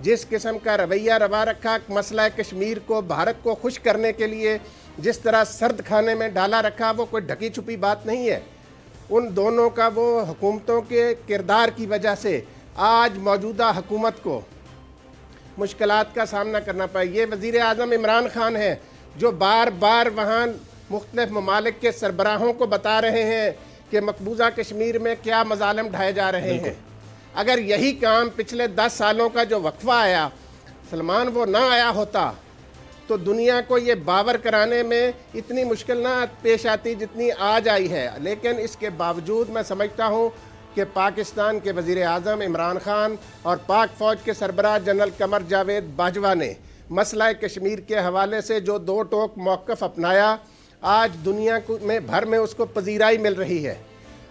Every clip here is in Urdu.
جس قسم کا رویہ روا رکھا مسئلہ کشمیر کو بھارت کو خوش کرنے کے لیے جس طرح سرد کھانے میں ڈالا رکھا، وہ کوئی ڈھکی چھپی بات نہیں ہے۔ ان دونوں کا وہ حکومتوں کے کردار کی وجہ سے آج موجودہ حکومت کو مشکلات کا سامنا کرنا پڑا۔ یہ وزیر اعظم عمران خان ہے جو بار بار وہاں مختلف ممالک کے سربراہوں کو بتا رہے ہیں کہ مقبوضہ کشمیر میں کیا مظالم ڈھائے جا رہے ہیں۔ اگر یہی کام پچھلے 10 سالوں کا جو وقفہ آیا سلمان وہ نہ آیا ہوتا تو دنیا کو یہ باور کرانے میں اتنی مشکل نہ پیش آتی جتنی آج آئی ہے۔ لیکن اس کے باوجود میں سمجھتا ہوں کہ پاکستان کے وزیر اعظم عمران خان اور پاک فوج کے سربراہ جنرل قمر جاوید باجوہ نے مسئلہ کشمیر کے حوالے سے جو دو ٹوک موقف اپنایا، آج دنیا میں بھر میں اس کو پذیرائی مل رہی ہے۔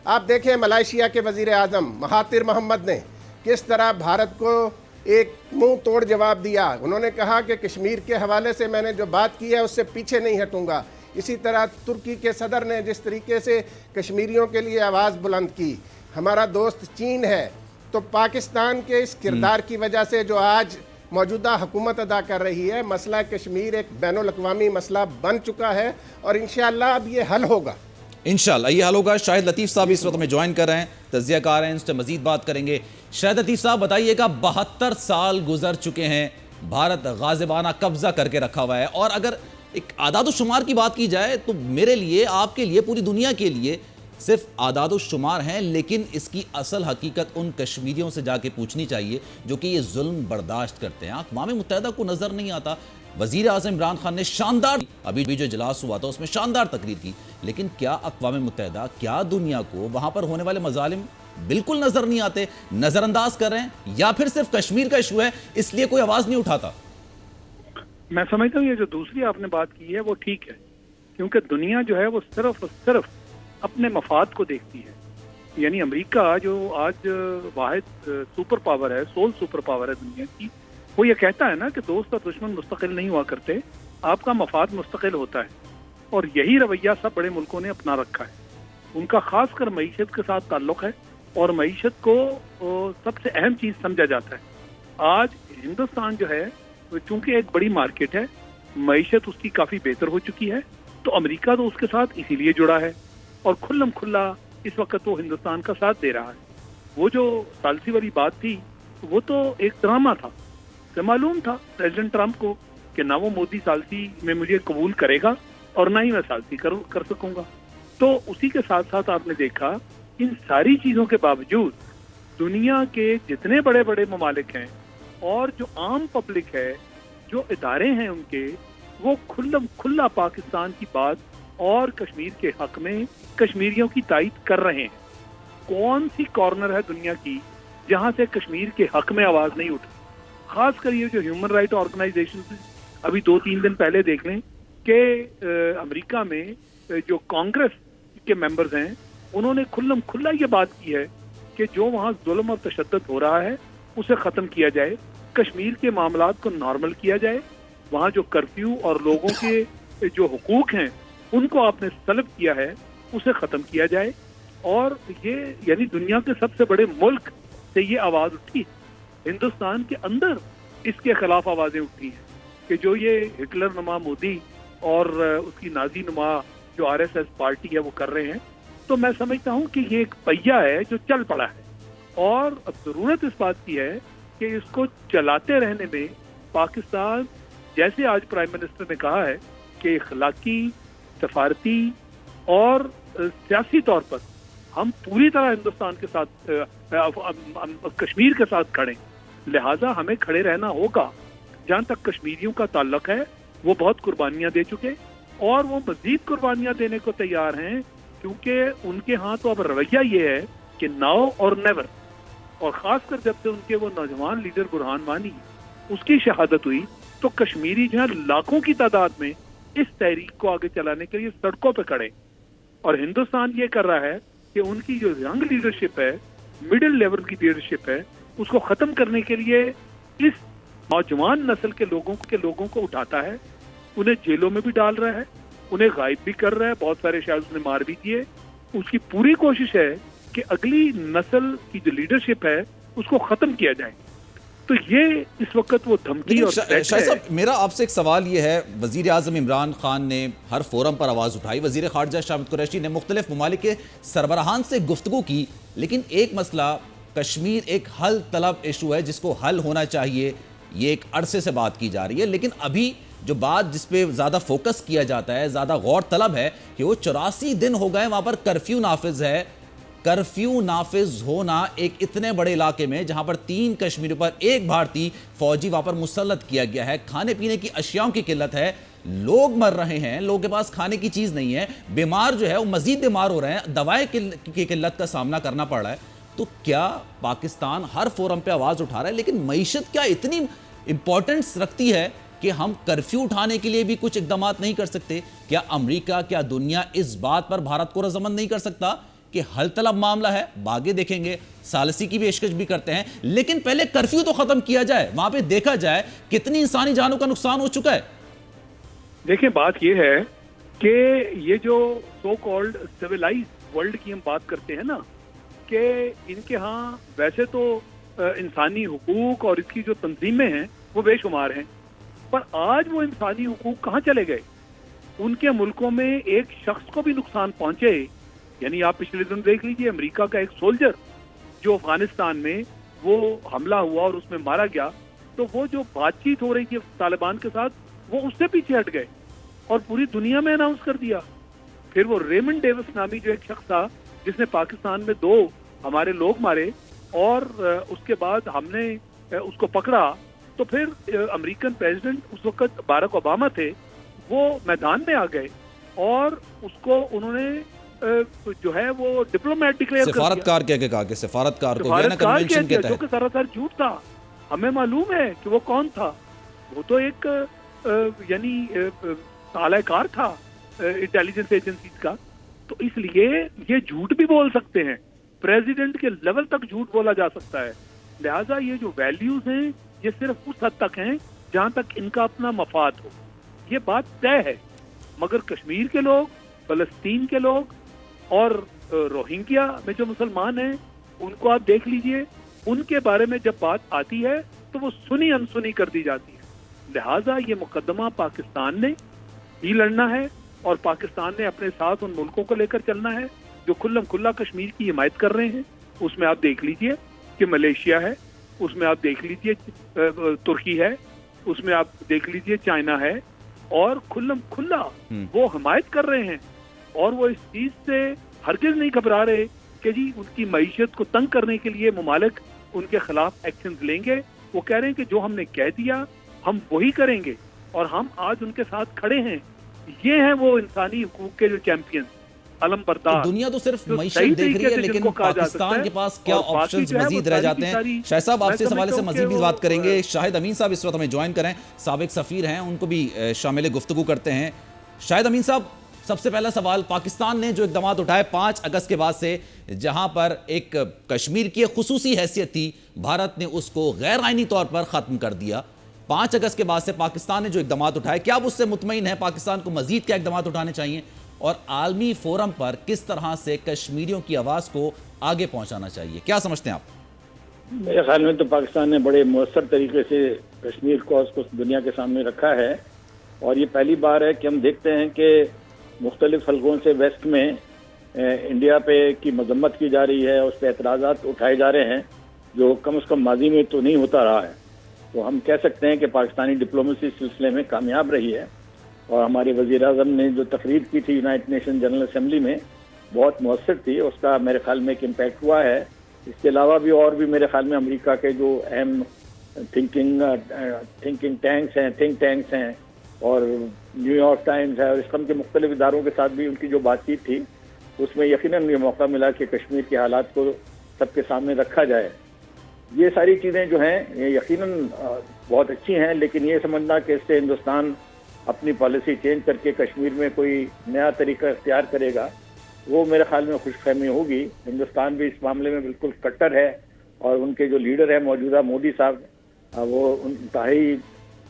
آپ دیکھیں ملائیشیا کے وزیر اعظم مہاتیر محمد نے کس طرح بھارت کو ایک منہ توڑ جواب دیا۔ انہوں نے کہا کہ کشمیر کے حوالے سے میں نے جو بات کی ہے اس سے پیچھے نہیں ہٹوں گا۔ اسی طرح ترکی کے صدر نے جس طریقے سے کشمیریوں کے لیے آواز بلند کی۔ ہمارا دوست چین ہے، تو پاکستان کے اس کردار کی وجہ سے جو آج موجودہ حکومت ادا کر رہی ہے، مسئلہ کشمیر ایک بین الاقوامی مسئلہ بن چکا ہے اور انشاءاللہ اب یہ حل ہوگا۔ انشاءاللہ یہ حل ہوگا۔ شاہد لطیف صاحب اس وقت میں جوائن کر رہے ہیں، تجزیہ کار ہیں، ان سے مزید بات کریں گے۔ شاہد لطیف صاحب بتائیے گا، 72 سال گزر چکے ہیں، بھارت غازبانہ قبضہ کر کے رکھا ہوا ہے، اور اگر ایک اعداد و شمار کی بات کی جائے تو میرے لیے، آپ کے لیے، پوری دنیا کے لیے صرف اعداد و شمار ہیں، لیکن اس کی اصل حقیقت ان کشمیریوں سے جا کے پوچھنی چاہیے جو کہ یہ ظلم برداشت کرتے ہیں۔ اقوام متحدہ کو نظر نہیں آتا۔ وزیر اعظم عمران خان نے شاندار، ابھی جو اجلاس ہوا تھا اس میں شاندار تقریر کی، لیکن کیا اقوام متحدہ، کیا دنیا کو وہاں پر ہونے والے مظالم بالکل نظر نہیں آتے، نظر انداز کر رہے ہیں، یا پھر صرف کشمیر کا ایشو ہے اس لیے کوئی آواز نہیں اٹھاتا؟ میں سمجھتا ہوں یہ جو دوسری آپ نے بات کی ہے وہ ٹھیک ہے، کیونکہ دنیا جو ہے وہ صرف اور صرف اپنے مفاد کو دیکھتی ہے۔ یعنی امریکہ جو آج واحد سپر پاور ہے، سول سپر پاور ہے دنیا کی، وہ یہ کہتا ہے نا کہ دوست اور دشمن مستقل نہیں ہوا کرتے، آپ کا مفاد مستقل ہوتا ہے، اور یہی رویہ سب بڑے ملکوں نے اپنا رکھا ہے۔ ان کا خاص کر معیشت کے ساتھ تعلق ہے، اور معیشت کو سب سے اہم چیز سمجھا جاتا ہے۔ آج ہندوستان جو ہے چونکہ ایک بڑی مارکیٹ ہے، معیشت اس کی کافی بہتر ہو چکی ہے، تو امریکہ تو اس کے ساتھ اسی لیے جڑا ہے، اور کھلم کھلا اس وقت وہ ہندوستان کا ساتھ دے رہا ہے۔ وہ جو ثالثی والی بات تھی وہ تو ایک ڈرامہ تھا، کہ معلوم تھا پریزیڈنٹ ٹرمپ کو کہ نہ وہ مودی ثالثی میں مجھے قبول کرے گا اور نہ ہی میں ثالثی کر سکوں گا۔ تو اسی کے ساتھ ساتھ آپ نے دیکھا ان ساری چیزوں کے باوجود دنیا کے جتنے بڑے بڑے ممالک ہیں اور جو عام پبلک ہے، جو ادارے ہیں ان کے، وہ کھلم کھلا پاکستان کی بات اور کشمیر کے حق میں کشمیریوں کی تائید کر رہے ہیں۔ کون سی کارنر ہے دنیا کی جہاں سے کشمیر کے حق میں آواز نہیں اٹھی؟ خاص کر یہ جو ہیومن رائٹ آرگنائزیشن، ابھی 2-3 دن پہلے دیکھ لیں کہ امریکہ میں جو کانگریس کے ممبرز ہیں انہوں نے کھلم کھلا یہ بات کی ہے کہ جو وہاں ظلم اور تشدد ہو رہا ہے اسے ختم کیا جائے، کشمیر کے معاملات کو نارمل کیا جائے، وہاں جو کرفیو اور لوگوں کے جو حقوق ہیں ان کو آپ نے سلب کیا ہے اسے ختم کیا جائے۔ اور یہ یعنی دنیا کے سب سے بڑے ملک سے یہ آواز اٹھی، ہندوستان کے اندر اس کے خلاف آوازیں اٹھی ہیں کہ جو یہ ہٹلر نما مودی اور اس کی نازی نما جو RSS پارٹی ہے وہ کر رہے ہیں۔ تو میں سمجھتا ہوں کہ یہ ایک پہیہ ہے جو چل پڑا ہے، اور اب ضرورت اس بات کی ہے کہ اس کو چلاتے رہنے میں پاکستان، جیسے آج پرائم منسٹر نے کہا ہے کہ اخلاقی، سفارتی اور سیاسی طور پر ہم پوری طرح ہندوستان کے ساتھ، کشمیر کے ساتھ کھڑے، لہٰذا ہمیں کھڑے رہنا ہوگا۔ جہاں تک کشمیریوں کا تعلق ہے وہ بہت قربانیاں دے چکے اور وہ مزید قربانیاں دینے کو تیار ہیں، کیونکہ ان کے ہاں تو اب رویہ یہ ہے کہ ناؤ اور نیور، اور خاص کر جب سے ان کے وہ نوجوان لیڈر برہان وانی اس کی شہادت ہوئی تو کشمیری جہاں لاکھوں کی تعداد میں اس تحریک کو آگے چلانے کے لیے سڑکوں پہ کھڑے، اور ہندوستان یہ کر رہا ہے کہ ان کی جو ینگ لیڈرشپ ہے، مڈل لیول کی لیڈرشپ ہے، اس کو ختم کرنے کے لیے اس نوجوان نسل کے لوگوں کو اٹھاتا ہے، انہیں جیلوں میں بھی ڈال رہا ہے، انہیں غائب بھی کر رہا ہے، بہت سارے شاید اس نے مار بھی دیے۔ اس کی پوری کوشش ہے کہ اگلی نسل کی جو لیڈرشپ ہے اس کو ختم کیا جائے۔ تو یہ اس وقت وہ دھمکی اور شاہد صاحب میرا آپ سے ایک سوال یہ ہے، وزیر اعظم عمران خان نے ہر فورم پر آواز اٹھائی، وزیر خارجہ شاہد قریشی نے مختلف ممالک کے سربراہان سے گفتگو کی، لیکن ایک مسئلہ کشمیر ایک حل طلب ایشو ہے جس کو حل ہونا چاہیے، یہ ایک عرصے سے بات کی جا رہی ہے، لیکن ابھی جو بات جس پہ زیادہ فوکس کیا جاتا ہے، زیادہ غور طلب ہے کہ وہ 84 دن ہو گئے وہاں پر کرفیو نافذ ہے۔ کرفیو نافذ ہونا ایک اتنے بڑے علاقے میں جہاں پر 3 کشمیریوں پر 1 بھارتی فوجی وہاں پر مسلط کیا گیا ہے، کھانے پینے کی اشیاءوں کی قلت ہے، لوگ مر رہے ہیں، لوگوں کے پاس کھانے کی چیز نہیں ہے، بیمار جو ہے وہ مزید بیمار ہو رہے ہیں، دوائیں کی قلت کا سامنا کرنا پڑ رہا ہے۔ تو کیا پاکستان ہر فورم پہ آواز اٹھا رہا ہے، لیکن معیشت کیا اتنی امپورٹنس رکھتی ہے کہ ہم کرفیو اٹھانے کے لیے بھی کچھ اقدامات نہیں کر سکتے؟ کیا امریکہ، کیا دنیا اس بات پر بھارت کو رضامند نہیں کر سکتا کہ حل طلب معاملہ ہے، باغے دیکھیں گے، ثالثی کی بھی پیشکش بھی کرتے ہیں، لیکن پہلے کرفیو تو ختم کیا جائے، وہاں پہ دیکھا جائے کتنی انسانی جانوں کا نقصان ہو چکا ہے۔ دیکھیں بات یہ ہے کہ یہ جو سو کالڈ سویلائز ورلڈ کی ہم بات کرتے ہیں نا، کہ ان کے ہاں ویسے تو انسانی حقوق اور اس کی جو تنظیمیں ہیں وہ بے شمار ہیں، پر آج وہ انسانی حقوق کہاں چلے گئے؟ ان کے ملکوں میں ایک شخص کو بھی نقصان پہنچے، یعنی آپ پچھلے دن دیکھ لیجئے امریکہ کا ایک سولجر جو افغانستان میں وہ حملہ ہوا اور اس میں مارا گیا، تو وہ جو بات چیت ہو رہی تھی طالبان کے ساتھ وہ اس سے پیچھے ہٹ گئے اور پوری دنیا میں اناؤنس کر دیا۔ پھر وہ ریمنڈ ڈیوس نامی جو ایک شخص تھا جس نے پاکستان میں 2 ہمارے لوگ مارے اور اس کے بعد ہم نے اس کو پکڑا، تو پھر امریکن پریزیڈنٹ اس وقت باراک اوباما تھے، وہ میدان میں آ گئے اور اس کو انہوں نے جو ہے وہ ڈپلومیٹ ڈکلیئر کر دیا، سفارتکار کہا کہ سفارتکار کو وینا سفارتکار کنونشن کہہ دیا، کے جو کہ تحت سراسر جھوٹ تھا۔ ہمیں معلوم ہے کہ وہ کون تھا، وہ تو ایک یعنی اعلی کار تھا انٹیلیجنس ایجنسیز کا، تو اس لیے یہ جھوٹ بھی بول سکتے ہیں، پریزیڈنٹ کے لیول تک جھوٹ بولا جا سکتا ہے۔ لہٰذا یہ جو ویلیوز ہیں یہ صرف اس حد تک ہیں جہاں تک ان کا اپنا مفاد ہو، یہ بات طے ہے۔ مگر کشمیر کے لوگ، فلسطین کے لوگ اور روہنگیا میں جو مسلمان ہیں ان کو آپ دیکھ لیجئے، ان کے بارے میں جب بات آتی ہے تو وہ سنی انسنی کر دی جاتی ہے۔ لہٰذا یہ مقدمہ پاکستان نے ہی لڑنا ہے اور پاکستان نے اپنے ساتھ ان ملکوں کو لے کر چلنا ہے جو کھلم کھلا کشمیر کی حمایت کر رہے ہیں۔ اس میں آپ دیکھ لیجئے کہ ملیشیا ہے، اس میں آپ دیکھ لیجئے ترکی ہے، اس میں آپ دیکھ لیجئے چائنا ہے، اور کھلم کھلا وہ حمایت کر رہے ہیں اور وہ اس چیز سے ہرگز نہیں گھبرا رہے کہ جی ان کی معیشت کو تنگ کرنے کے لیے ممالک ان کے خلاف ایکشنز لیں گے۔ وہ کہہ رہے ہیں کہ جو ہم نے کہہ دیا ہم وہی کریں گے اور ہم آج ان کے ساتھ کھڑے ہیں۔ یہ ہیں وہ انسانی حقوق کے جو چیمپئن، علم بردار۔ دنیا تو صرف معیشت دیکھ رہی ہے، لیکن پاکستان کے پاس کیا آپشنز مزید رہ جاتے ہیں؟ شاہد صاحب آپ سے اس حوالے سے مزید بھی بات کریں گے۔ شاہد امین صاحب اس وقت ہمیں جوائن کریں، سابق سفیر ہیں، ان کو بھی شامل گفتگو کرتے ہیں۔ شاہد امین صاحب، سب سے پہلا سوال، پاکستان نے جو اقدامات اٹھائے 5 اگست کے بعد سے، جہاں پر ایک کشمیر کی خصوصی حیثیت تھی، بھارت نے اس کو غیر آئینی طور پر ختم کر دیا۔ 5 اگست کے بعد سے پاکستان نے جو اقدامات اٹھائے، کیا آپ اس سے مطمئن ہیں؟ پاکستان کو مزید کیا اقدامات اٹھانے چاہیے اور عالمی فورم پر کس طرح سے کشمیریوں کی آواز کو آگے پہنچانا چاہیے؟ کیا سمجھتے ہیں آپ؟ میرے خیال میں تو پاکستان نے بڑے مؤثر طریقے سے کشمیر کو دنیا کے سامنے رکھا ہے، اور یہ پہلی بار ہے کہ ہم دیکھتے ہیں کہ مختلف حلقوں سے ویسٹ میں انڈیا پہ کی مذمت کی جا رہی ہے، اس پہ اعتراضات اٹھائے جا رہے ہیں جو کم از کم ماضی میں تو نہیں ہوتا رہا ہے۔ تو ہم کہہ سکتے ہیں کہ پاکستانی ڈپلومیسی سلسلے میں کامیاب رہی ہے، اور ہمارے وزیر اعظم نے جو تقریر کی تھی یونائٹڈ نیشن جنرل اسمبلی میں بہت مؤثر تھی، اس کا میرے خیال میں ایک امپیکٹ ہوا ہے۔ اس کے علاوہ بھی اور بھی میرے خیال میں امریکہ کے جو اہم تھنک ٹینکس ہیں اور نیو یارک ٹائمز ہے اور اس قسم کے مختلف اداروں کے ساتھ بھی ان کی جو بات چیت تھی، اس میں یقیناً یہ موقع ملا کہ کشمیر کے حالات کو سب کے سامنے رکھا جائے۔ یہ ساری چیزیں جو ہیں یہ یقیناً بہت اچھی ہیں، لیکن یہ سمجھنا کہ اس سے ہندوستان اپنی پالیسی چینج کر کے کشمیر میں کوئی نیا طریقہ اختیار کرے گا، وہ میرے خیال میں خوش فہمی ہوگی۔ ہندوستان بھی اس معاملے میں بالکل کٹر ہے، اور ان کے جو لیڈر ہیں موجودہ مودی صاحب، وہ انتہائی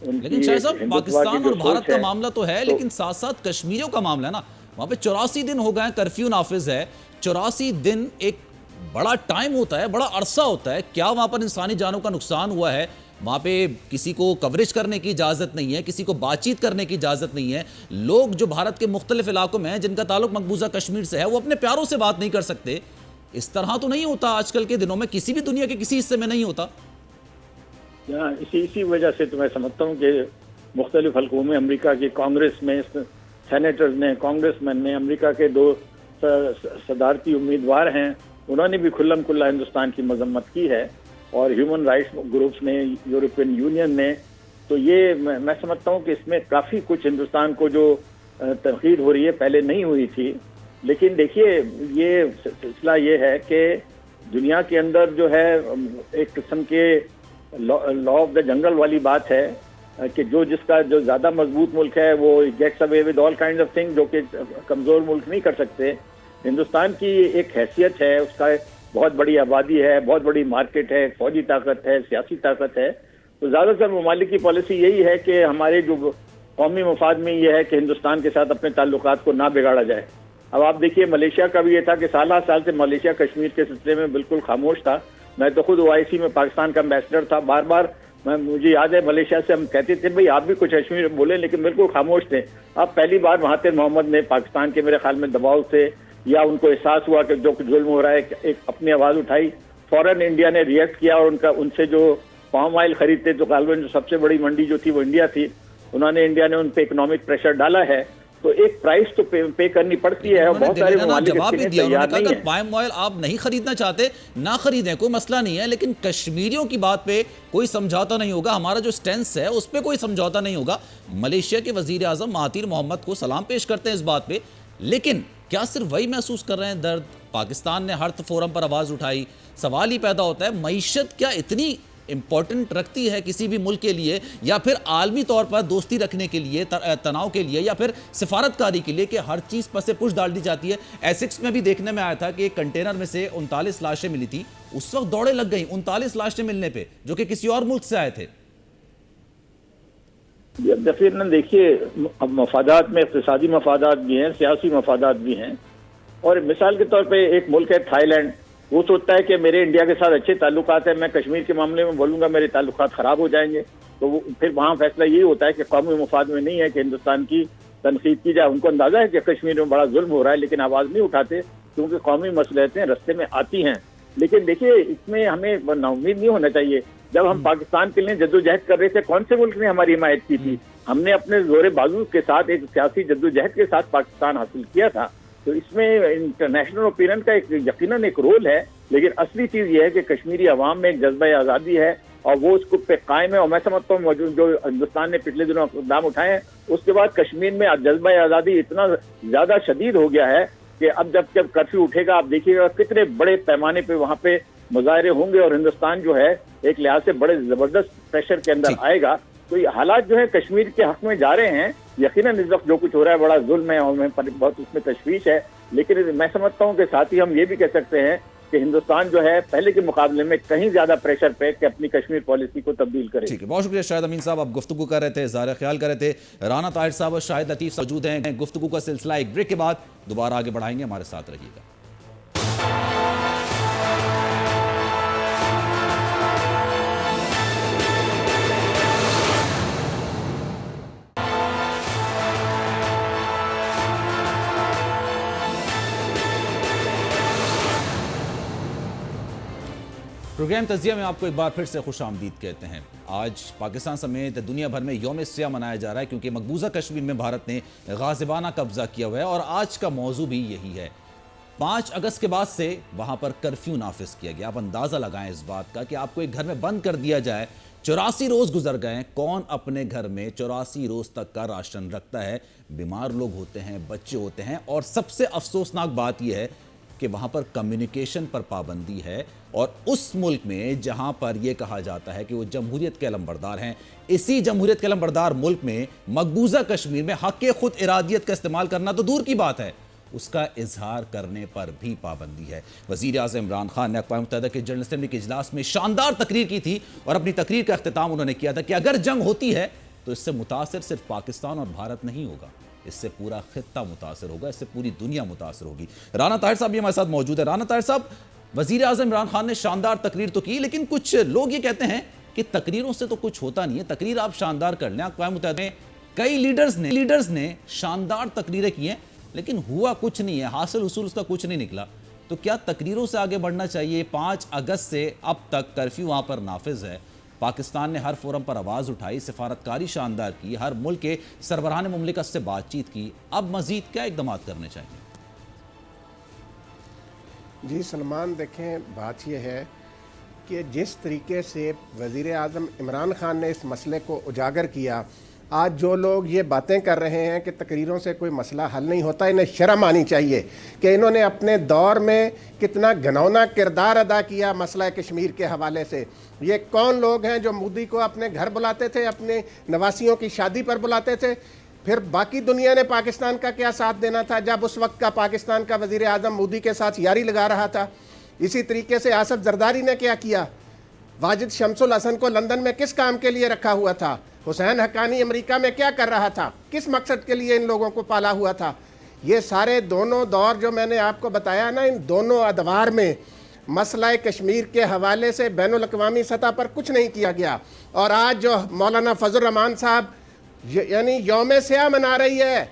لیکن شاہ صاحب، پاکستان اور بھارت کا معاملہ تو ہے، لیکن ساتھ ساتھ کشمیریوں کا معاملہ ہے نا، وہاں پہ 84 دن ہو گئے، کرفیو نافذ ہے۔ 84 دن ایک بڑا ٹائم ہوتا ہے، بڑا عرصہ ہوتا ہے، کیا وہاں پر انسانی جانوں کا نقصان ہوا ہے؟ وہاں پہ کسی کو کوریج کرنے کی اجازت نہیں ہے, کسی کو بات چیت کرنے کی اجازت نہیں ہے. لوگ جو بھارت کے مختلف علاقوں میں ہیں جن کا تعلق مقبوضہ کشمیر سے ہے وہ اپنے پیاروں سے بات نہیں کر سکتے. اس طرح تو نہیں ہوتا آج کل کے دنوں میں, کسی بھی دنیا کے کسی حصے میں نہیں ہوتا. اسی وجہ سے تو میں سمجھتا ہوں کہ مختلف حلقوں میں امریکہ کی کانگریس میں سینیٹرز نے, کانگریس مین نے, امریکہ کے 2 صدارتی امیدوار ہیں, انہوں نے بھی کھلم کھلا ہندوستان کی مذمت کی ہے, اور ہیومن رائٹس گروپس نے, یورپین یونین نے. تو یہ میں سمجھتا ہوں کہ اس میں کافی کچھ ہندوستان کو جو تنقید ہو رہی ہے پہلے نہیں ہوئی تھی. لیکن دیکھیے یہ سلسلہ یہ ہے کہ دنیا کے اندر جو ہے ایک قسم کے لا آف دا جنگل والی بات ہے کہ جس کا جو زیادہ مضبوط ملک ہے وہ gets away with all kind of thing, جو کہ کمزور ملک نہیں کر سکتے. ہندوستان کی ایک حیثیت ہے, اس کا بہت بڑی آبادی ہے, بہت بڑی مارکیٹ ہے, فوجی طاقت ہے, سیاسی طاقت ہے. تو زیادہ تر ممالک کی پالیسی یہی ہے کہ ہمارے جو قومی مفاد میں یہ ہے کہ ہندوستان کے ساتھ اپنے تعلقات کو نہ بگاڑا جائے. اب آپ دیکھیے ملیشیا کا بھی یہ تھا کہ سال سے ملیشیا کشمیر کے سلسلے میں بالکل خاموش تھا. میں تو خود OIC میں پاکستان کا امبیسڈر تھا, بار بار مجھے یاد ہے ملیشیا سے ہم کہتے تھے بھئی آپ بھی کچھ کشمیر بولیں, لیکن بالکل خاموش تھے. اب پہلی بار مہاتیر محمد نے پاکستان کے میرے خیال میں دباؤ سے یا ان کو احساس ہوا کہ جو ظلم ہو رہا ہے ایک اپنی آواز اٹھائی, فوراً انڈیا نے ریئیکٹ کیا اور ان سے جو پام آئل خریدتے تو غالباً جو سب سے بڑی منڈی جو تھی وہ انڈیا تھی, انڈیا نے ان پہ اکنامک پریشر ڈالا ہے. تو ایک پرائس تو پے کرنی پڑتی ہے, اور بہت سارے ممالک اس کے لیے تیار نہیں ہیں. پام آئل آپ نہیں خریدنا چاہتے نہ خریدیں, کوئی مسئلہ نہیں ہے, لیکن کشمیریوں کی بات پہ کوئی سمجھوتا نہیں ہوگا. ہمارا جو سٹینس ہے اس پہ کوئی سمجھوتا نہیں ہوگا. ملیشیا کے وزیر اعظم مہاتیر محمد کو سلام پیش کرتے ہیں اس بات پہ, لیکن کیا صرف وہی محسوس کر رہے ہیں درد؟ پاکستان نے ہر فورم پر آواز اٹھائی. سوال ہی پیدا ہوتا ہے معیشت کیا اتنی امپورٹنٹ رکھتی ہے کسی بھی ملک کے لیے, یا پھر عالمی طور پر دوستی رکھنے کے لیے, تناؤ کے لیے, یا پھر سفارتکاری کے لیے کہ ہر چیز پر سے پش ڈال دی جاتی ہے. ایسکس میں بھی دیکھنے میں آیا تھا کہ ایک کنٹینر میں سے 39 لاشیں ملی تھی, اس وقت دوڑے لگ گئیں 39 لاشیں ملنے پہ جو کہ کسی اور ملک سے آئے تھے. دیکھیے اب مفادات میں اقتصادی مفادات بھی ہیں, سیاسی مفادات بھی ہیں. اور مثال کے طور پہ ایک ملک ہے تھائی لینڈ, وہ سوچتا ہے کہ میرے انڈیا کے ساتھ اچھے تعلقات ہیں, میں کشمیر کے معاملے میں بولوں گا میرے تعلقات خراب ہو جائیں گے. تو پھر وہاں فیصلہ یہی ہوتا ہے کہ قومی مفاد میں نہیں ہے کہ ہندوستان کی تنقید کی جائے. ان کو اندازہ ہے کہ کشمیر میں بڑا ظلم ہو رہا ہے, لیکن آواز نہیں اٹھاتے کیونکہ قومی مصلحتیں رستے میں آتی ہیں. لیکن دیکھیے اس میں ہمیں نا امید نہیں ہونا چاہیے. جب ہم پاکستان کے لیے جدوجہد کر رہے تھے, کون سے ملک نے ہماری حمایت کی تھی؟ ہم نے اپنے زور بازو کے ساتھ ایک سیاسی جدوجہد کے ساتھ پاکستان حاصل کیا تھا. تو اس میں انٹرنیشنل اوپینین کا یقیناً ایک رول ہے, لیکن اصلی چیز یہ ہے کہ کشمیری عوام میں ایک جذبہ آزادی ہے اور وہ اس کو پہ قائم ہے. اور میں سمجھتا ہوں جو ہندوستان نے پچھلے دنوں اقدام اٹھائے ہیں اس کے بعد کشمیر میں جذبہ آزادی اتنا زیادہ شدید ہو گیا ہے کہ اب جب کرفیو اٹھے گا آپ دیکھیے گا کتنے بڑے پیمانے پہ وہاں پہ مظاہرے ہوں گے, اور ہندوستان جو ہے ایک لحاظ سے بڑے زبردست پریشر کے اندر آئے گا. تو یہ حالات جو ہے کشمیر کے حق میں جا رہے ہیں. یقیناً اس وقت جو کچھ ہو رہا ہے بڑا ظلم ہے اور بہت اس میں تشویش ہے, لیکن میں سمجھتا ہوں کہ ساتھ ہی ہم یہ بھی کہہ سکتے ہیں کہ ہندوستان جو ہے پہلے کے مقابلے میں کہیں زیادہ پریشر پہ کہ اپنی کشمیر پالیسی کو تبدیل کرے. ٹھیک ہے, بہت شکریہ شاہد امین صاحب, آپ گفتگو کر رہے تھے, اظہار خیال کر رہے تھے. رانا طاہر صاحب اور شاہد لطیف موجود ہیں. گفتگو کا سلسلہ ایک بریک کے بعد دوبارہ آگے بڑھائیں گے, ہمارے ساتھ رہیے گا. پروگرام تجزیہ میں آپ کو ایک بار پھر سے خوش آمدید کہتے ہیں. آج پاکستان سمیت دنیا بھر میں یوم سیاہ منایا جا رہا ہے کیونکہ مقبوضہ کشمیر میں بھارت نے غاصبانہ قبضہ کیا ہوا ہے, اور آج کا موضوع بھی یہی ہے. 5 اگست کے بعد سے وہاں پر کرفیو نافذ کیا گیا. آپ اندازہ لگائیں اس بات کا کہ آپ کو ایک گھر میں بند کر دیا جائے, 84 روز گزر گئے. کون اپنے گھر میں 84 روز تک کا راشن رکھتا ہے؟ بیمار لوگ ہوتے ہیں, بچے ہوتے ہیں, اور سب سے افسوسناک بات یہ ہے کہ وہاں پر کمیونیکیشن پر پابندی ہے. اور اس ملک میں جہاں پر یہ کہا جاتا ہے کہ وہ جمہوریت کے علمبردار ہیں, اسی جمہوریت کے علمبردار ملک میں مقبوضہ کشمیر میں حق خود ارادیت کا استعمال کرنا تو دور کی بات ہے, اس کا اظہار کرنے پر بھی پابندی ہے. وزیر اعظم عمران خان نے اقوام متحدہ کے جنرل اسمبلی کے اجلاس میں شاندار تقریر کی تھی, اور اپنی تقریر کا اختتام انہوں نے کیا تھا کہ اگر جنگ ہوتی ہے تو اس سے متاثر صرف پاکستان اور بھارت نہیں ہوگا, اس سے پورا خطہ متاثر ہوگا, اس سے پوری دنیا متاثر ہوگی. رانا طاہر صاحب بھی ہمارے ساتھ موجود ہے. رانا طاہر صاحب, وزیر اعظم عمران خان نے شاندار تقریر تو کی, لیکن کچھ لوگ یہ کہتے ہیں کہ تقریروں سے تو کچھ ہوتا نہیں ہے. تقریر آپ شاندار کر لیں. اقوام متحدہ میں کئی لیڈرز نے شاندار تقریریں کی ہیں لیکن ہوا کچھ نہیں ہے, حاصل حصول اس کا کچھ نہیں نکلا. تو کیا تقریروں سے آگے بڑھنا چاہیے؟ 5 اگست سے اب تک کرفیو وہاں پر نافذ ہے. پاکستان نے ہر فورم پر آواز اٹھائی, سفارتکاری شاندار کی, ہر ملک کے سربراہان مملکت سے بات چیت کی. اب مزید کیا اقدامات کرنے چاہیے؟ جی سلمان, دیکھیں بات یہ ہے کہ جس طریقے سے وزیر اعظم عمران خان نے اس مسئلے کو اجاگر کیا, آج جو لوگ یہ باتیں کر رہے ہیں کہ تقریروں سے کوئی مسئلہ حل نہیں ہوتا, انہیں شرم آنی چاہیے کہ انہوں نے اپنے دور میں کتنا گھنونا کردار ادا کیا مسئلہ کشمیر کے حوالے سے. یہ کون لوگ ہیں جو مودی کو اپنے گھر بلاتے تھے, اپنے نواسیوں کی شادی پر بلاتے تھے؟ پھر باقی دنیا نے پاکستان کا کیا ساتھ دینا تھا جب اس وقت کا پاکستان کا وزیر اعظم مودی کے ساتھ یاری لگا رہا تھا؟ اسی طریقے سے آصف زرداری نے کیا کیا؟ واجد شمس الحسن کو لندن میں کس کام کے لیے رکھا ہوا تھا؟ حسین حقانی امریکہ میں کیا کر رہا تھا؟ کس مقصد کے لیے ان لوگوں کو پالا ہوا تھا؟ یہ سارے دونوں دور جو میں نے آپ کو بتایا نا, ان دونوں ادوار میں مسئلہ کشمیر کے حوالے سے بین الاقوامی سطح پر کچھ نہیں کیا گیا. اور آج جو مولانا فضل الرحمان صاحب یعنی یوم سیاہ منا رہی ہے,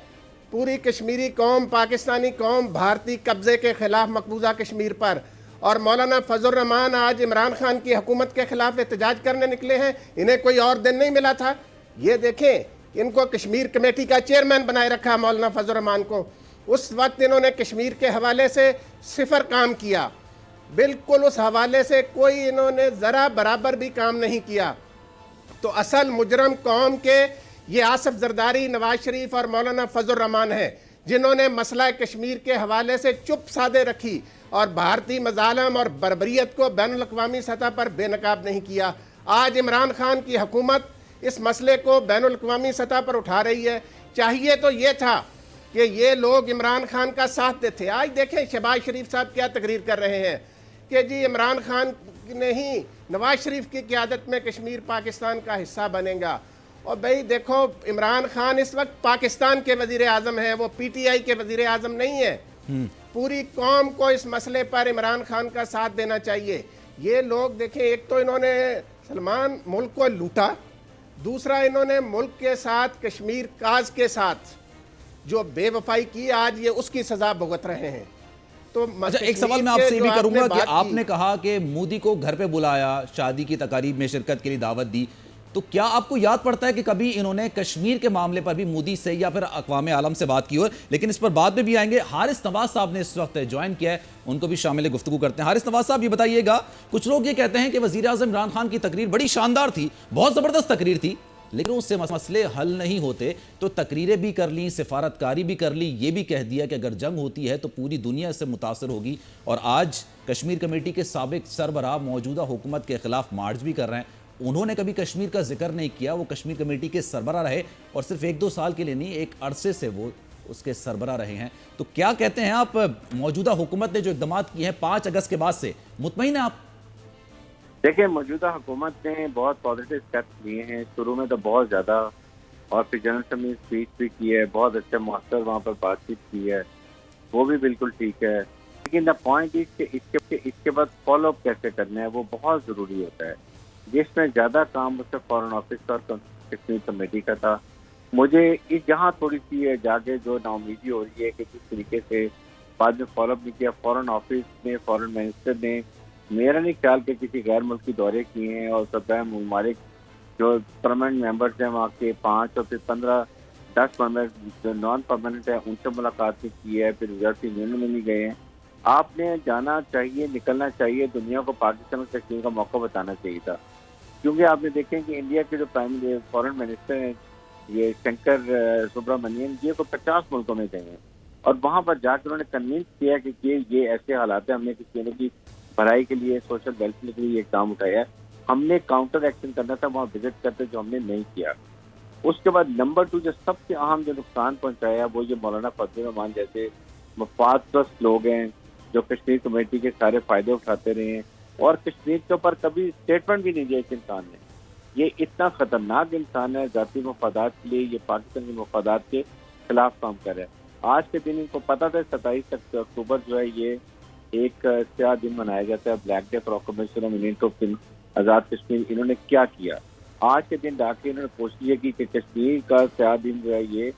پوری کشمیری قوم, پاکستانی قوم بھارتی قبضے کے خلاف مقبوضہ کشمیر پر, اور مولانا فضل الرحمان آج عمران خان کی حکومت کے خلاف احتجاج کرنے نکلے ہیں. انہیں کوئی اور دن نہیں ملا تھا؟ یہ دیکھیں, ان کو کشمیر کمیٹی کا چیئرمین بنائے رکھا مولانا فضل الرحمان کو. اس وقت انہوں نے کشمیر کے حوالے سے صفر کام کیا, بالکل اس حوالے سے کوئی انہوں نے ذرا برابر بھی کام نہیں کیا. تو اصل مجرم قوم کے یہ آصف زرداری, نواز شریف اور مولانا فضل الرحمان ہیں, جنہوں نے مسئلہ کشمیر کے حوالے سے چپ سادے رکھی اور بھارتی مظالم اور بربریت کو بین الاقوامی سطح پر بے نقاب نہیں کیا. آج عمران خان کی حکومت اس مسئلے کو بین الاقوامی سطح پر اٹھا رہی ہے. چاہیے تو یہ تھا کہ یہ لوگ عمران خان کا ساتھ دیتے. آج دیکھیں شہباز شریف صاحب کیا تقریر کر رہے ہیں کہ جی عمران خان نہیں, نواز شریف کی قیادت میں کشمیر پاکستان کا حصہ بنے گا. اور بھئی دیکھو, عمران خان اس وقت پاکستان کے وزیر اعظم ہیں, وہ پی ٹی آئی کے وزیر اعظم نہیں ہے. پوری قوم کو اس مسئلے پر عمران خان کا ساتھ دینا چاہیے. یہ لوگ دیکھیں, ایک تو انہوں نے سلمان ملک کو لوٹا, دوسرا انہوں نے ملک کے ساتھ کشمیر کاز کے ساتھ جو بے وفائی کی, آج یہ اس کی سزا بھگت رہے ہیں. تو ایک سوال میں آپ سے یہ بھی کروں گا کہ آپ نے کہا کہ مودی کو گھر پہ بلایا, شادی کی تقاریب میں شرکت کے لیے دعوت دی, تو کیا آپ کو یاد پڑتا ہے کہ کبھی انہوں نے کشمیر کے معاملے پر بھی مودی سے یا پھر اقوام عالم سے بات کی ہو؟ لیکن اس پر بعد میں بھی آئیں گے. حارث نواز صاحب نے اس وقت جوائن کیا ہے, ان کو بھی شامل گفتگو کرتے ہیں. حارث نواز صاحب, یہ بتائیے گا, کچھ لوگ یہ کہتے ہیں کہ وزیر اعظم عمران خان کی تقریر بڑی شاندار تھی, بہت زبردست تقریر تھی, لیکن اس سے مسئلے حل نہیں ہوتے, تو تقریریں بھی کر لیں, سفارتکاری بھی کر لی, یہ بھی کہہ دیا کہ اگر جنگ ہوتی ہے تو پوری دنیا اس سے متاثر ہوگی. اور آج کشمیر کمیٹی کے سابق سربراہ موجودہ حکومت کے خلاف مارچ بھی کر رہے ہیں. انہوں نے کبھی کشمیر کا ذکر نہیں کیا, وہ کشمیر کمیٹی کے سربراہ رہے, اور صرف 1-2 سال کے لیے نہیں, ایک عرصے سے وہ اس کے سربراہ رہے ہیں. تو کیا کہتے ہیں آپ, موجودہ حکومت نے جو اقدامات کیے ہیں 5 اگست کے بعد سے, مطمئن ہیں آپ؟ دیکھیں, موجودہ حکومت نے بہت پازیٹیو اسٹیپس لیے ہیں. شروع میں تو بہت زیادہ, اور پھر جنرل اسمبلی میں اسپیچ بھی کی ہے, بہت اچھے مؤثر وہاں پر بات چیت کی ہے, وہ بھی بالکل ٹھیک ہے. لیکن دا پوائنٹ از کہ اس کے بعد فالو اپ کیسے کرنا ہے, وہ بہت ضروری ہوتا ہے. جس میں زیادہ کام اس سے فارن آفس اور کشمیر کمیٹی کا تھا. مجھے اس جہاں تھوڑی سی جاگے جو ناامیدی ہو رہی ہے کہ کس طریقے سے بعد میں فالو اپ نہیں کیا. فارن آفس نے, فارن منسٹر نے میرا نہیں خیال کہ کسی غیر ملکی دورے کیے ہیں, اور سب ممالک جو پرماننٹ ممبرس ہیں وہاں کے 5 اور پھر 15-10 ممبر جو نان پرماننٹ ہیں ان سے ملاقات بھی کی ہے, پھر وزارتی یونین میں نہیں گئے ہیں. آپ نے جانا چاہیے, نکلنا چاہیے, دنیا کو پاکستان اور کشمیر کا موقع بتانا چاہیے تھا. کیونکہ آپ نے دیکھیں کہ انڈیا کے جو فارن منسٹر ہیں, یہ شنکر سبرامنین, یہ کو 50 ملکوں میں گئے ہیں, اور وہاں پر جا کے انہوں نے کنوینس کیا کہ یہ ایسے حالات ہیں, ہم نے کسی کی بھلائی کے لیے, سوشل ویلفیئر کے لیے یہ کام اٹھایا ہے, ہم نے کاؤنٹر ایکشن کرنا تھا, وہاں وزٹ کرتے, جو ہم نے نہیں کیا. اس کے بعد نمبر 2 جو سب سے اہم جو نقصان پہنچایا وہ یہ مولانا فضل الرحمان جیسے مفاد پرست لوگ ہیں جو کشمیر کمیٹی کے سارے فائدے اٹھاتے رہے ہیں, اور کشمیر کے اوپر کبھی اسٹیٹمنٹ بھی نہیں دیا اس انسان نے. یہ اتنا خطرناک انسان ہے, ذاتی مفادات کے لیے یہ پاکستان کے مفادات کے خلاف کام کر رہا ہے. آج کے دن ان کو پتا تھا 27 اکتوبر جو ہے یہ ایک سیاہ دن منایا جاتا ہے, black day for occupation of Indian Azad Kashmir انہوں نے کیا کیا. آج کے دن ڈاکے انہوں نے کوشش یہ کی کہ کشمیر کا سیاہ دن جو ہے یہ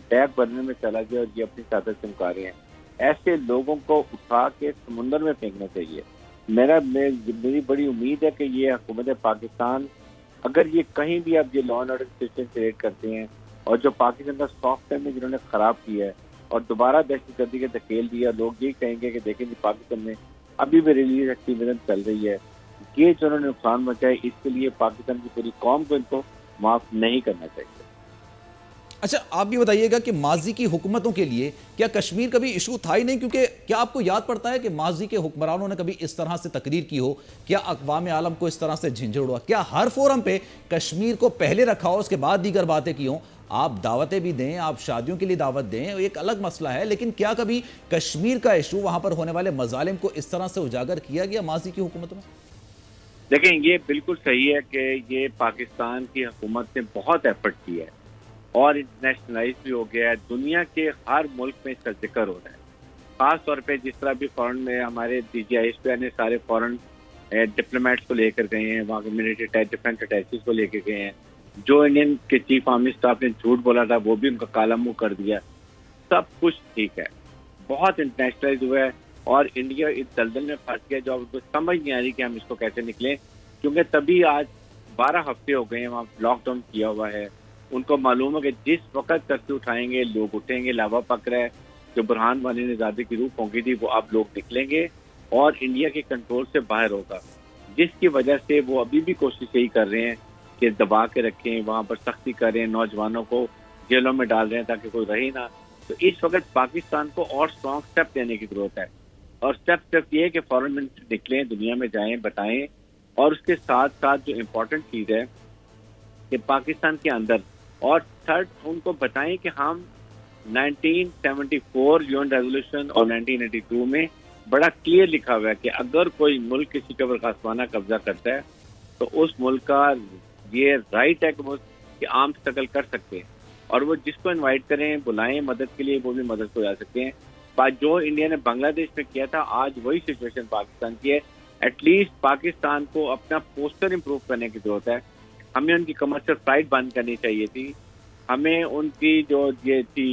ٹیگ بننے میں چلا گیا اور یہ اپنی سیادت چمکا رہے ہیں. ایسے لوگوں کو اٹھا کے سمندر میں پھینکنا چاہیے. میری بڑی امید ہے کہ یہ حکومت پاکستان اگر یہ کہیں بھی اب یہ law and order situation create کرتے ہیں اور جو پاکستان کا سافٹ ویئر میں جنہوں نے خراب کیا ہے اور دوبارہ دہشت گردی کے دھکیل دیا, لوگ یہ کہیں گے کہ دیکھیں جی پاکستان میں ابھی بھی ریلیز ایکٹیویزم چل رہی ہے. یہ جو انہوں نے نقصان مچائے اس کے لیے پاکستان کی پوری قوم کو ان کو معاف نہیں کرنا چاہیے. اچھا آپ بھی بتائیے گا کہ ماضی کی حکومتوں کے لیے کیا کشمیر کبھی ایشو تھا ہی نہیں, کیونکہ کیا آپ کو یاد پڑتا ہے کہ ماضی کے حکمرانوں نے کبھی اس طرح سے تقریر کی ہو, کیا اقوام عالم کو اس طرح سے جھنجھوڑا, کیا ہر فورم پہ کشمیر کو پہلے رکھا ہو اس کے بعد دیگر باتیں کی ہوں؟ آپ دعوتیں بھی دیں, آپ شادیوں کے لیے دعوت دیں, ایک الگ مسئلہ ہے, لیکن کیا کبھی کشمیر کا ایشو, وہاں پر ہونے والے مظالم کو اس طرح سے اجاگر کیا گیا ماضی کی حکومتوں میں؟ دیکھیں یہ بالکل صحیح ہے کہ یہ پاکستان کی حکومت نے بہت ایفرٹ کی ہے اور انٹرنیشنلائز بھی ہو گیا ہے. دنیا کے ہر ملک میں اس کا ذکر ہو رہا ہے. خاص طور پہ جس طرح بھی فورن میں ہمارے D G I S P نے سارے فورن ڈپلومیٹس کو لے کر گئے ہیں, وہاں کے ملٹری ڈیفینس اٹیچیز کو لے کے گئے ہیں. جو انڈین کے چیف آرمی اسٹاف نے جھوٹ بولا تھا وہ بھی ان کا کالا منہ کر دیا. سب کچھ ٹھیک ہے, بہت انٹرنیشنلائز ہوا ہے اور انڈیا اس دلدل میں پھنس گیا جو اب کو سمجھ نہیں آ رہی کہ ہم اس کو کیسے نکلیں, کیونکہ تبھی آج 12 ہفتے ہو گئے ہیں وہاں لاک ڈاؤن کیا ہوا ہے. ان کو معلوم ہے کہ جس وقت کرفیو اٹھائیں گے لوگ اٹھیں گے. لاوا پک رہا ہے, جو برہان وانی نے آزادی کی روح پھونکی تھی وہ اب لوگ نکلیں گے اور انڈیا کے کنٹرول سے باہر ہوگا, جس کی وجہ سے وہ ابھی بھی کوشش یہی کر رہے ہیں کہ دبا کے رکھیں, وہاں پر سختی کر رہے ہیں, نوجوانوں کو جیلوں میں ڈال رہے ہیں تاکہ کوئی رہے نہ. تو اس وقت پاکستان کو اور اسٹرانگ اسٹیپ لینے کی ضرورت ہے, اور اسٹیپ صرف یہ ہے کہ فورن منسٹر نکلیں, دنیا میں جائیں, بتائیں, اور اس کے ساتھ ساتھ جو امپورٹنٹ چیز ہے کہ پاکستان کے اندر اور تھرڈ ان کو بتائیں کہ ہم 1974 یون ریزولوشن اور 1982 میں بڑا کلیئر لکھا ہوا ہے کہ اگر کوئی ملک کسی کے اوپر غصبانہ قبضہ کرتا ہے تو اس ملک کا یہ رائٹ ہے کہ وہ عام اسٹرگل کر سکتے ہیں, اور وہ جس کو انوائٹ کریں, بلائیں مدد کے لیے, وہ بھی مدد کو جا سکتے ہیں. جو انڈیا نے بنگلہ دیش میں کیا تھا آج وہی سچویشن پاکستان کی ہے. ایٹ لیسٹ پاکستان کو اپنا پوسٹر امپروو کرنے کی ضرورت ہے. ہمیں ان کی کمرشل فلائٹ بند کرنی چاہیے تھی. ہمیں ان کی جو یہ تھی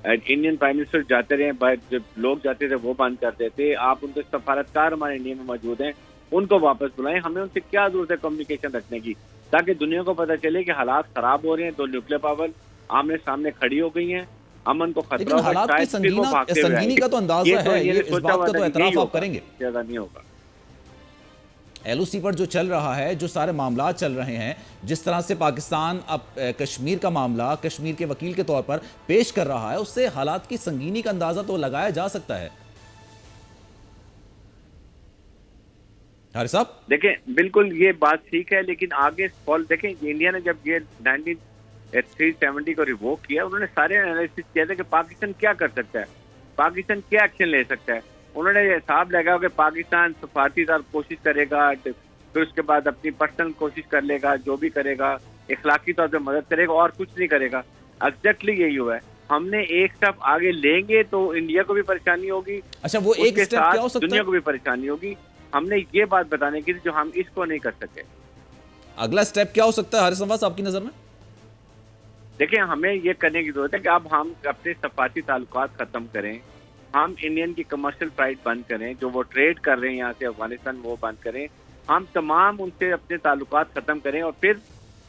انڈین پرائم منسٹر جاتے رہے, جب لوگ جاتے تھے وہ بند کرتے تھے. آپ ان کے سفارتکار ہمارے انڈیا میں موجود ہیں, ان کو واپس بلائیں. ہمیں ان سے کیا ضرورت ہے کمیونیکیشن رکھنے کی, تاکہ دنیا کو پتہ چلے کہ حالات خراب ہو رہے ہیں. 2 نیوکلیر پاور آمنے سامنے کھڑی ہو گئی ہیں, امن کو خطرہ لیکن حالات کی سنگینی کا تو اندازہ ہے, یہ اس بات کا تو اعتراف آپ کریں گے. زیادہ نہیں ہوگا. ایل او سی پر جو چل رہا ہے, جو سارے معاملات چل رہے ہیں, جس طرح سے پاکستان اب کشمیر کا معاملہ کشمیر کے وکیل کے طور پر پیش کر رہا ہے, اس سے حالات کی سنگینی کا اندازہ تو لگایا جا سکتا ہے. حارث صاحب دیکھیں بالکل یہ بات ٹھیک ہے, لیکن آگے دیکھیں انڈیا نے جب یہ 1970 کو ریووک کیا, انہوں نے سارے انالیسس کیا تھا کہ پاکستان کیا کر سکتا ہے, پاکستان کیا ایکشن لے سکتا ہے. انہوں نے یہ حساب لگایا کہ پاکستان سفارتی طور کوشش کرے گا, پھر اس کے بعد اپنی پرسنل کوشش کر لے گا, جو بھی کرے گا اخلاقی طور پہ مدد کرے گا اور کچھ نہیں کرے گا. ایگزیکٹلی یہی ہوا ہے. ہم نے ایک اسٹیپ آگے لیں گے تو انڈیا کو بھی پریشانی ہوگی, اچھا وہ ایک اسٹیپ کیا ہو سکتا ہے, دنیا کو بھی پریشانی ہوگی. ہم نے یہ بات بتانے کی تھی جو ہم اس کو نہیں کر سکے. اگلا اسٹیپ کیا ہو سکتا ہے حارث نواز آپ کی نظر میں؟ دیکھیں ہمیں یہ کرنے کی ضرورت ہے کہ اب ہم اپنے سفارتی تعلقات ختم کریں, ہم انڈین کی کمرشل فلائٹ بند کریں, جو وہ ٹریڈ کر رہے ہیں یہاں سے افغانستان وہ بند کریں, ہم تمام ان سے اپنے تعلقات ختم کریں. اور پھر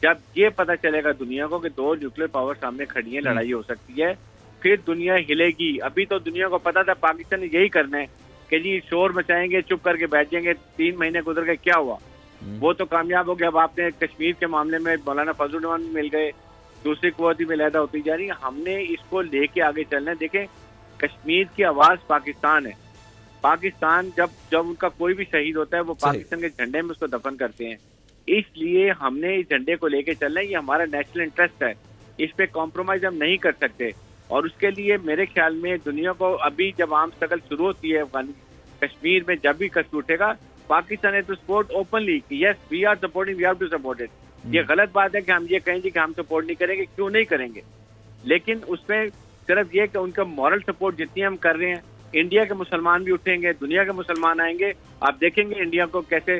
جب یہ پتہ چلے گا دنیا کو کہ 2 نیوکلیر پاور سامنے کھڑی ہیں, لڑائی ہو سکتی ہے, پھر دنیا ہلے گی. ابھی تو دنیا کو پتا تھا پاکستان نے یہی کرنا ہے کہ جی شور مچائیں گے, چپ کر کے بیٹھ جائیں گے. 3 مہینے گزر گئے, کیا ہوا؟ وہ تو کامیاب ہو گیا. اب آپ نے کشمیر کے معاملے میں مولانا فضل الرحمان مل گئے, دوسری قوت بھی علیحدہ ہوتی جا رہی ہے. ہم نے اس کو لے کے آگے چلنا ہے. دیکھیں کشمیر کی آواز پاکستان ہے. پاکستان جب ان کا کوئی بھی شہید ہوتا ہے وہ پاکستان کے جھنڈے میں اس کو دفن کرتے ہیں. اس لیے ہم نے اس جھنڈے کو لے کے چلنا ہے, یہ ہمارا نیشنل انٹرسٹ ہے, اس پہ کمپرومائز ہم نہیں کر سکتے. اور اس کے لیے میرے خیال میں دنیا کو ابھی جب عام اسٹرگل شروع ہوتی ہے کشمیر میں, جب بھی کشمیر اٹھے گا, پاکستان ہے تو support openly yes we are supporting, we have to support it. یہ غلط بات ہے کہ ہم یہ کہیں گے کہ ہم سپورٹ نہیں کریں گے. کیوں نہیں کریں گے؟ لیکن اس میں صرف یہ کہ ان کا مورل سپورٹ جتنی ہم کر رہے ہیں, انڈیا کے مسلمان بھی اٹھیں گے, دنیا کے مسلمان آئیں گے, آپ دیکھیں گے انڈیا کو کیسے